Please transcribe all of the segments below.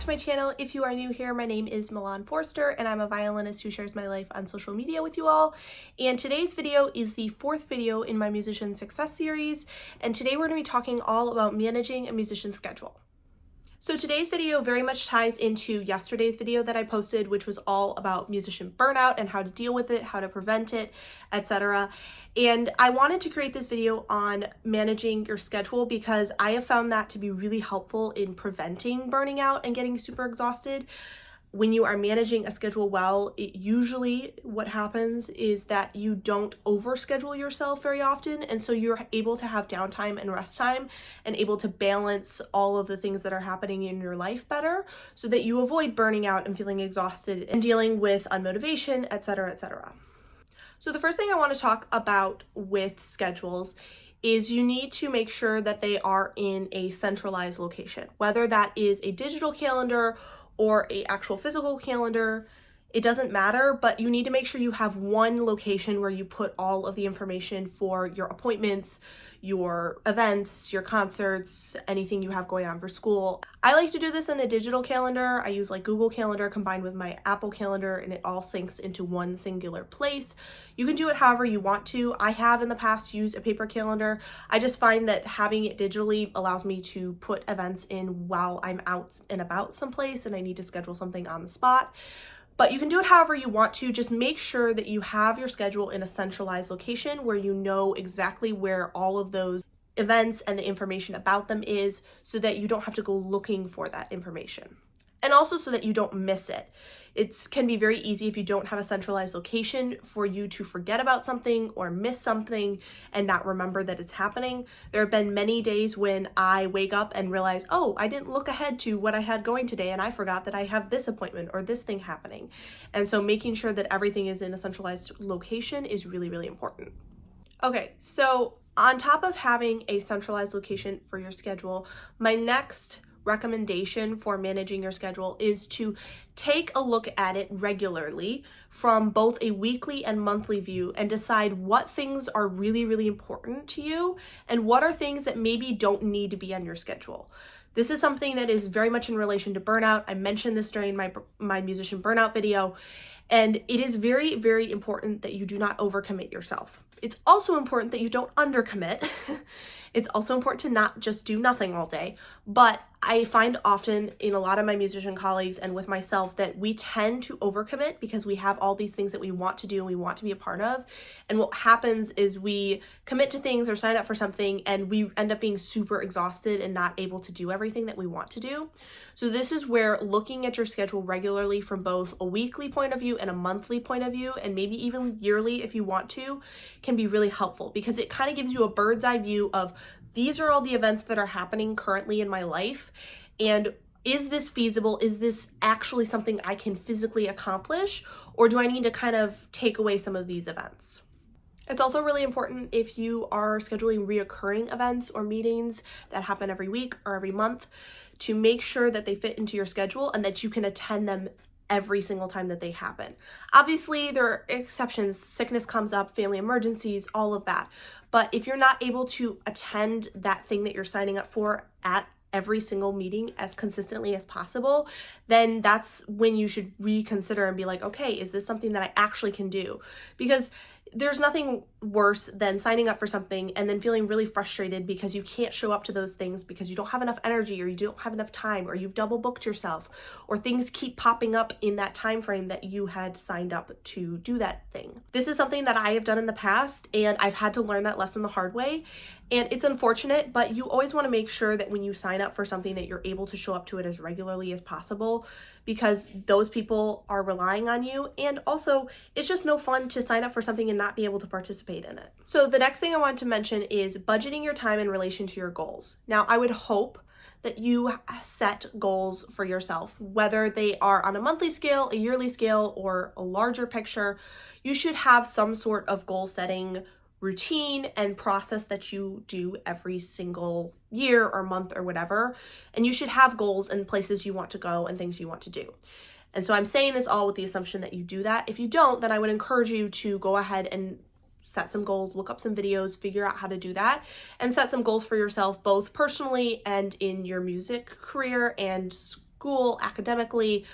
to my channel. If you are new here, my name is Milan and I'm a violinist who shares my life on social media with you all. And today's video is the fourth video in my musician success series. And today we're going to be talking all about managing a musician's schedule. So today's video very much ties into yesterday's video that I posted, which was all about musician burnout and how to deal with it, how to prevent it, etc. And I wanted to create this video on managing your schedule because I have found that to be really helpful in preventing burning out and getting super exhausted. When you are managing a schedule well, usually what happens is that you don't overschedule yourself very often, and so you're able to have downtime and rest time and able to balance all of the things that are happening in your life better so that you avoid burning out and feeling exhausted and dealing with unmotivation, etc., etc. So the first thing I want to talk about with schedules is you need to make sure that they are in a centralized location, whether that is a digital calendar or an actual physical calendar. It doesn't matter, but you need to make sure you have one location where you put all of the information for your appointments, your events, your concerts, anything you have going on for school. I like to do this in a digital calendar. I use like Google Calendar combined with my Apple Calendar, and it all syncs into one singular place. You can do it however you want to. I have in the past used a paper calendar. I just find that having it digitally allows me to put events in while I'm out and about someplace and I need to schedule something on the spot. But you can do it however you want to. Just make sure that you have your schedule in a centralized location where you know exactly where all of those events and the information about them is, so that you don't have to go looking for that information. And also so that you don't miss it. It can be very easy if you don't have a centralized location for you to forget about something or miss something and not remember that it's happening. There have been many days when I wake up and realize, oh, I didn't look ahead to what I had going today and I forgot that I have this appointment or this thing happening. And so making sure that everything is in a centralized location is really, really important. Okay, so on top of having a centralized location for your schedule, my next recommendation for managing your schedule is to take a look at it regularly from both a weekly and monthly view and decide what things are really, really important to you and what are things that maybe don't need to be on your schedule. This is something that is very much in relation to burnout. I mentioned this during my musician burnout video, and it is very, very important that you do not overcommit yourself. It's also important that you don't undercommit. It's also important to not just do nothing all day. But I find often in a lot of my musician colleagues and with myself that we tend to overcommit because we have all these things that we want to do and we want to be a part of. And what happens is we commit to things or sign up for something and we end up being super exhausted and not able to do everything that we want to do. So this is where looking at your schedule regularly from both a weekly point of view and a monthly point of view, and maybe even yearly if you want to, can be really helpful because it kind of gives you a bird's eye view of these are all the events that are happening currently in my life, and is this feasible? Is this actually something I can physically accomplish, or do I need to kind of take away some of these events? It's also really important if you are scheduling reoccurring events or meetings that happen every week or every month to make sure that they fit into your schedule and that you can attend them every single time that they happen. Obviously, there are exceptions. Sickness comes up, family emergencies, all of that. But if you're not able to attend that thing that you're signing up for at every single meeting as consistently as possible, then that's when you should reconsider and be like, okay, is this something that I actually can do? Because there's nothing worse than signing up for something and then feeling really frustrated because you can't show up to those things because you don't have enough energy or you don't have enough time or you've double booked yourself or things keep popping up in that time frame that you had signed up to do that thing. This is something that I have done in the past and I've had to learn that lesson the hard way. And it's unfortunate, but you always want to make sure that when you sign up for something that you're able to show up to it as regularly as possible, because those people are relying on you. And also, it's just no fun to sign up for something and not be able to participate in it. So the next thing I want to mention is budgeting your time in relation to your goals. Now, I would hope that you set goals for yourself, whether they are on a monthly scale, a yearly scale, or a larger picture. You should have some sort of goal setting routine and process that you do every single year or month or whatever. And you should have goals and places you want to go and things you want to do. And so I'm saying this all with the assumption that you do that. If you don't, then I would encourage you to go ahead and set some goals, look up some videos, figure out how to do that, and set some goals for yourself, both personally and in your music career and school, academically,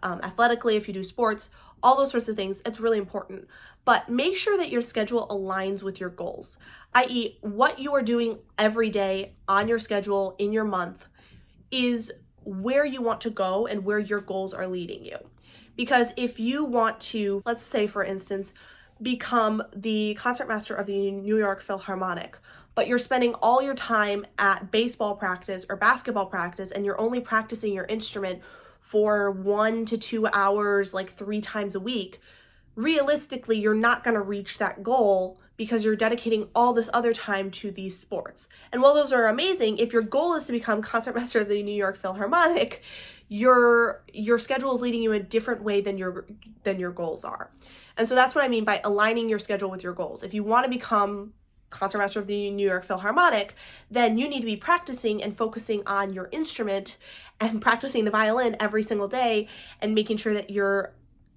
athletically, if you do sports, all those sorts of things. It's really important. But make sure that your schedule aligns with your goals, i.e., what you are doing every day on your schedule in your month is where you want to go and where your goals are leading you. Because if you want to, let's say for instance, become the concertmaster of the New York Philharmonic, but you're spending all your time at baseball practice or basketball practice and you're only practicing your instrument for 1 to 2 hours, like 3 times a week, realistically, you're not going to reach that goal because you're dedicating all this other time to these sports. And while those are amazing, if your goal is to become concertmaster of the New York Philharmonic, your schedule is leading you a different way than your goals are. And so that's what I mean by aligning your schedule with your goals. If you want to become concertmaster of the New York Philharmonic, then you need to be practicing and focusing on your instrument and practicing the violin every single day and making sure that you're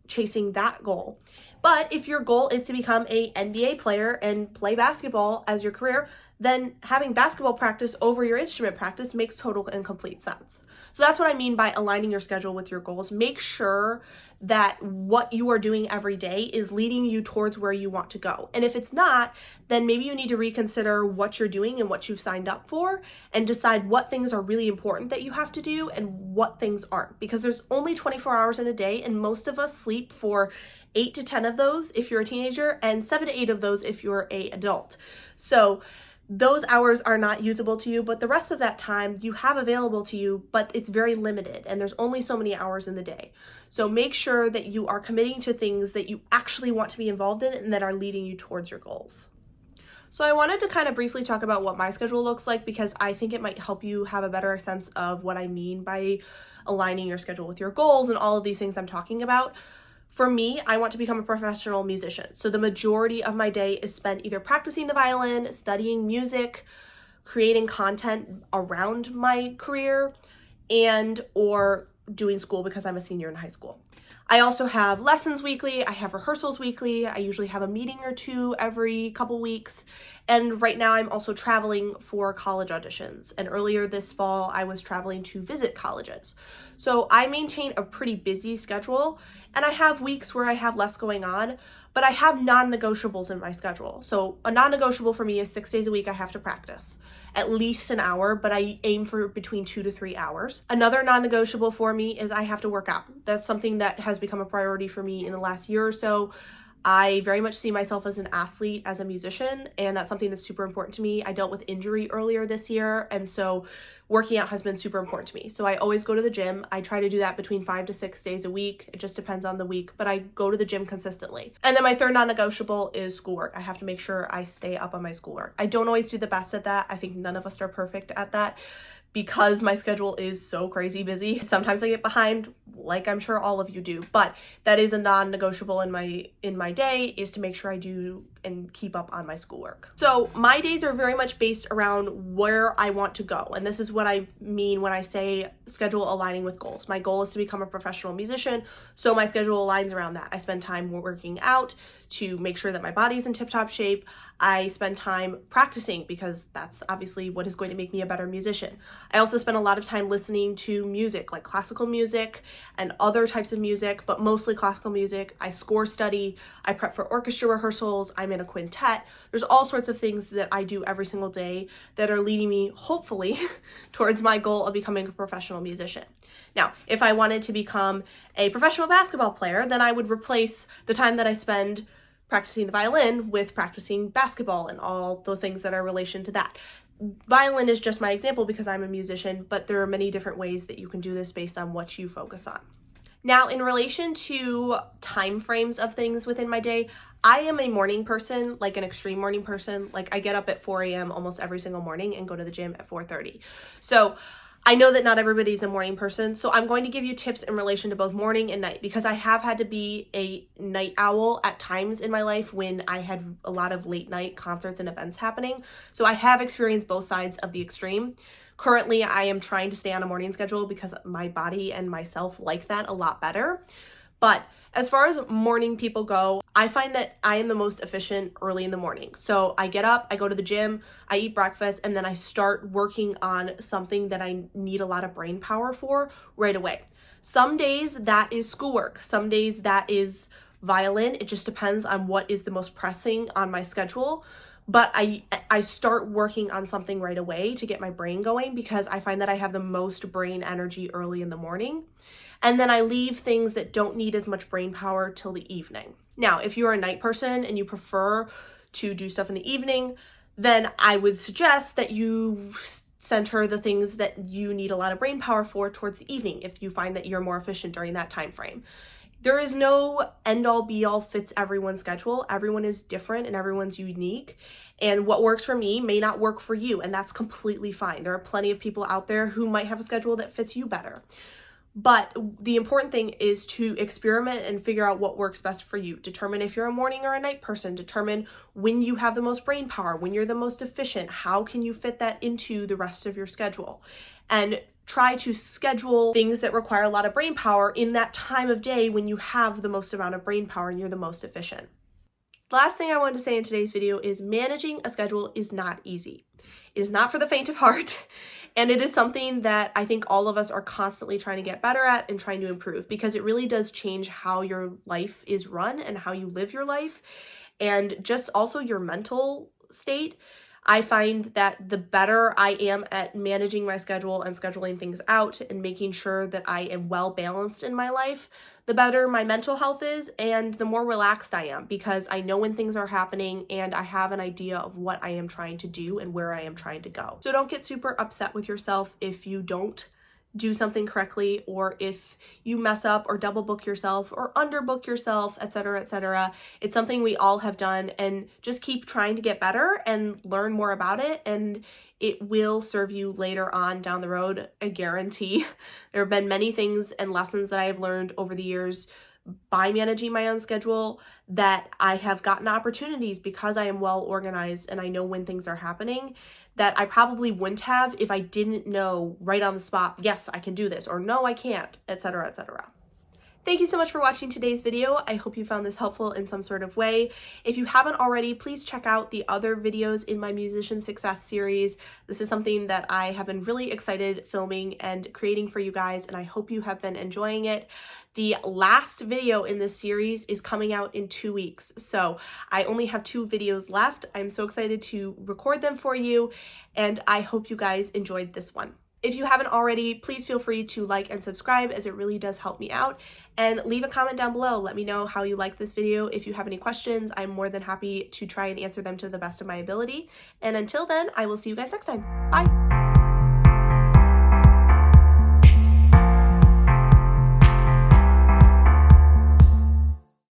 chasing that goal. But if your goal is to become an NBA player and play basketball as your career, then having basketball practice over your instrument practice makes total and complete sense. So that's what I mean by aligning your schedule with your goals. Make sure that what you are doing every day is leading you towards where you want to go. And if it's not, then maybe you need to reconsider what you're doing and what you've signed up for and decide what things are really important that you have to do and what things aren't. Because there's only 24 hours in a day and most of us sleep for 8 to 10 of those if you're a teenager and 7 to 8 of those if you're an adult. So those hours are not usable to you, but the rest of that time you have available to you, but it's very limited and there's only so many hours in the day. So make sure that you are committing to things that you actually want to be involved in and that are leading you towards your goals. So I wanted to kind of briefly talk about what my schedule looks like because I think it might help you have a better sense of what I mean by aligning your schedule with your goals and all of these things I'm talking about. For me, I want to become a professional musician. So the majority of my day is spent either practicing the violin, studying music, creating content around my career, and or doing school because I'm a senior in high school. I also have lessons weekly, I have rehearsals weekly, I usually have a meeting or two every couple weeks, and right now I'm also traveling for college auditions, and earlier this fall I was traveling to visit colleges. So I maintain a pretty busy schedule, and I have weeks where I have less going on, but I have non-negotiables in my schedule. So a non-negotiable for me is 6 days a week I have to practice, at least an hour, but I aim for between 2 to 3 hours. Another non-negotiable for me is I have to work out. That's something that has become a priority for me in the last year or so. I very much see myself as an athlete, as a musician, and that's something that's super important to me. I dealt with injury earlier this year, and so working out has been super important to me. So I always go to the gym. I try to do that between 5 to 6 days a week. It just depends on the week, but I go to the gym consistently. And then my third non-negotiable is schoolwork. I have to make sure I stay up on my schoolwork. I don't always do the best at that. I think none of us are perfect at that because my schedule is so crazy busy. Sometimes I get behind, like I'm sure all of you do, but that is a non-negotiable in my day, is to make sure I do and keep up on my schoolwork. So my days are very much based around where I want to go. And this is what I mean when I say schedule aligning with goals. My goal is to become a professional musician, so my schedule aligns around that. I spend time working out to make sure that my body's in tip-top shape. I spend time practicing because that's obviously what is going to make me a better musician. I also spend a lot of time listening to music, like classical music and other types of music, but mostly classical music. I score study, I prep for orchestra rehearsals, I'm in a quintet. There's all sorts of things that I do every single day that are leading me, hopefully, towards my goal of becoming a professional musician. Now, if I wanted to become a professional basketball player, then I would replace the time that I spend practicing the violin with practicing basketball and all the things that are in relation to that. Violin is just my example because I'm a musician, but there are many different ways that you can do this based on what you focus on. Now, in relation to time frames of things within my day, I am a morning person, like an extreme morning person. Like I get up at 4 a.m. almost every single morning and go to the gym at 4:30. So I know that not everybody's a morning person, so I'm going to give you tips in relation to both morning and night because I have had to be a night owl at times in my life when I had a lot of late night concerts and events happening. So I have experienced both sides of the extreme. Currently, I am trying to stay on a morning schedule because my body and myself like that a lot better. But as far as morning people go, I find that I am the most efficient early in the morning. So I get up, I go to the gym, I eat breakfast, and then I start working on something that I need a lot of brain power for right away. Some days that is schoolwork. Some days that is violin. It just depends on what is the most pressing on my schedule. But I start working on something right away to get my brain going because I find that I have the most brain energy early in the morning. And then I leave things that don't need as much brain power till the evening. Now, if you're a night person and you prefer to do stuff in the evening, then I would suggest that you center the things that you need a lot of brain power for towards the evening if you find that you're more efficient during that time frame. There is no end-all be-all fits everyone's schedule. Everyone is different and everyone's unique. And what works for me may not work for you, and that's completely fine. There are plenty of people out there who might have a schedule that fits you better. But the important thing is to experiment and figure out what works best for you. Determine if you're a morning or a night person. Determine when you have the most brain power, when you're the most efficient. How can you fit that into the rest of your schedule? And try to schedule things that require a lot of brain power in that time of day when you have the most amount of brain power and you're the most efficient. The last thing I wanted to say in today's video is managing a schedule is not easy. It is not for the faint of heart, and it is something that I think all of us are constantly trying to get better at and trying to improve because it really does change how your life is run and how you live your life and just also your mental state. I find that the better I am at managing my schedule and scheduling things out and making sure that I am well balanced in my life, the better my mental health is and the more relaxed I am because I know when things are happening and I have an idea of what I am trying to do and where I am trying to go. So don't get super upset with yourself if you don't do something correctly or if you mess up or double book yourself or underbook yourself, etc., etc. It's something we all have done, and just keep trying to get better and learn more about it, and it will serve you later on down the road, I guarantee. There have been many things and lessons that I have learned over the years by managing my own schedule that I have gotten opportunities because I am well organized and I know when things are happening that I probably wouldn't have if I didn't know right on the spot, yes, I can do this, or no, I can't, etc., etc. Thank you so much for watching today's video. I hope you found this helpful in some sort of way. If you haven't already, please check out the other videos in my Musician Success series. This is something that I have been really excited filming and creating for you guys, and I hope you have been enjoying it. The last video in this series is coming out in 2 weeks, so I only have 2 videos left. I'm so excited to record them for you, and I hope you guys enjoyed this one. If you haven't already, please feel free to like and subscribe as it really does help me out. And leave a comment down below. Let me know how you like this video. If you have any questions, I'm more than happy to try and answer them to the best of my ability. And until then, I will see you guys next time. Bye!